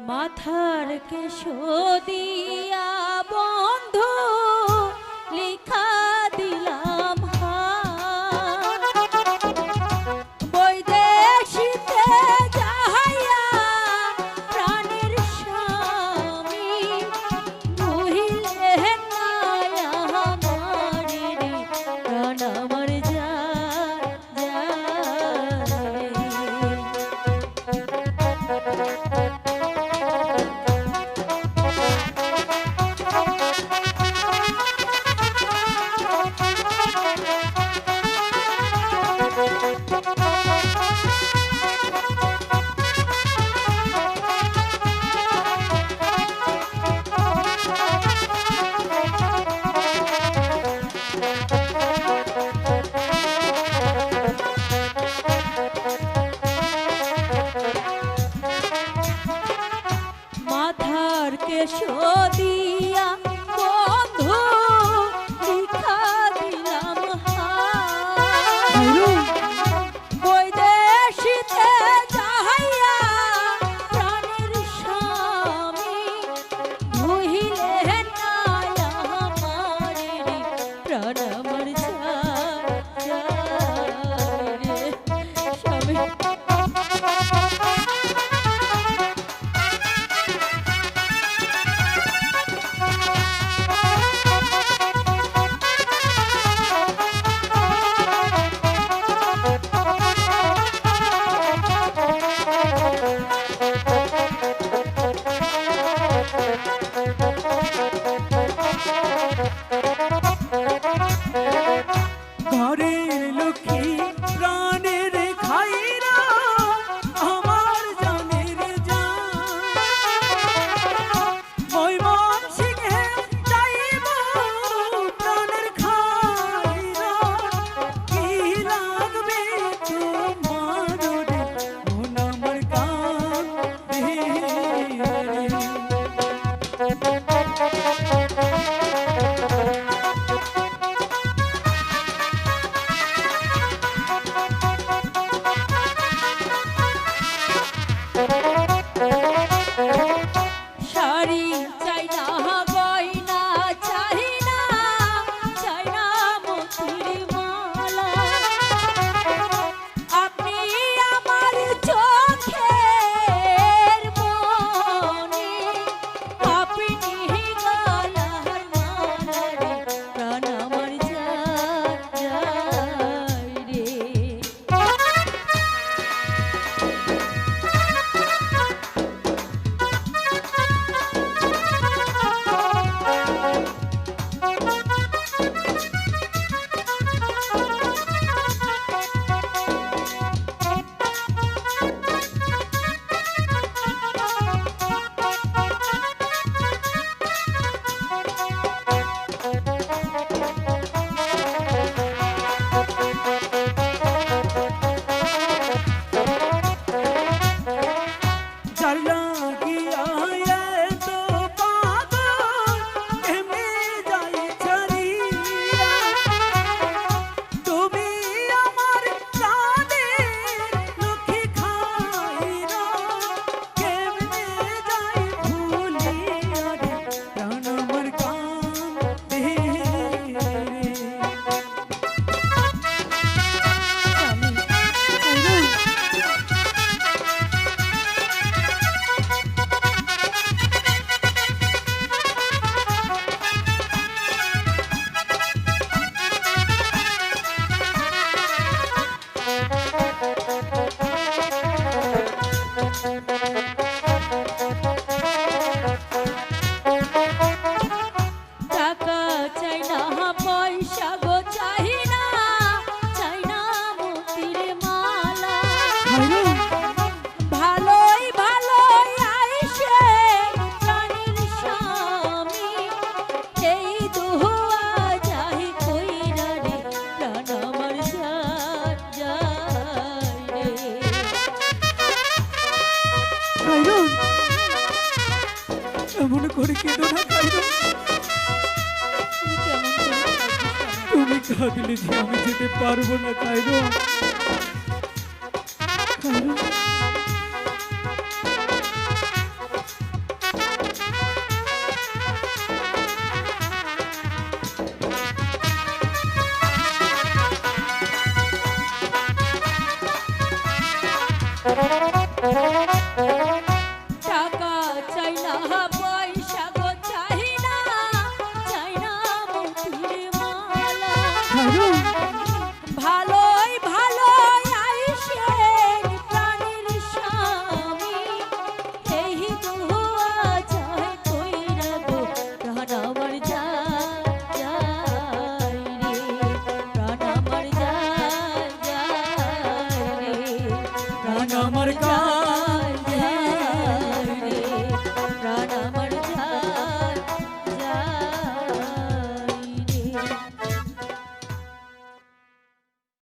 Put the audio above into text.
মাথার কেশ দিয়া বন্ধু লিখা দিলাম বৈদেশিতে যাহাইয়া প্রাণের স্বামী ভুলিলে নাই আমার রে প্রাণ আমার মাথার কেশ দিয়া বন্ধু লিখা দিলাম বৈদেশিতে যাহাইয়া প্রাণের স্বামী ভুলিলে নাই আমার রে প্রাণ আমার রে স্বামী ঘরের লক্ষ্মী প্রাণের খাইরা আমার জানের জান ময়মন সিংহে যাইব প্রাণের খাইরা কি লাগবে তোমার রে মন আমার কাঁদে শাড়ি চাই না গয়না চাই না মতির মালা আপনি আমার চোখের মনি আপনি গলার মালা রে প্রাণ আমার যায় রে যার লাগিয়া এত পাগল এমনি যাই ছাড়িয়া তুমি আমার প্রাণের লক্ষ্মী খাইরা কেমনে যাই ভুলিয়া রে প্রাণ আমার কাঁদে টাকা চাই না পয়সা গো চাই না মতির মালা ভালোই ভালোই আইসে প্রাণের স্বামী এই দুয়া যাই কইরা রে প্রাণ আমার যায় রে এমন করে কেঁদো না খাইরুন তুমি কেমন করে থাকবে স্বামী? তুমি কাঁদলে যে আমি যেতে পারবো না খাইরুন খাইরুন টাকা চাই না পয়সা গো চাই না মতির মালা খাইরো ভালোই ভালোই আইসেন প্রাণের স্বামী এই দুয়া চাই কইরা গো প্রাণ আমার যায় রে প্রাণ আমার যায় রে প্রাণ আমার কাছে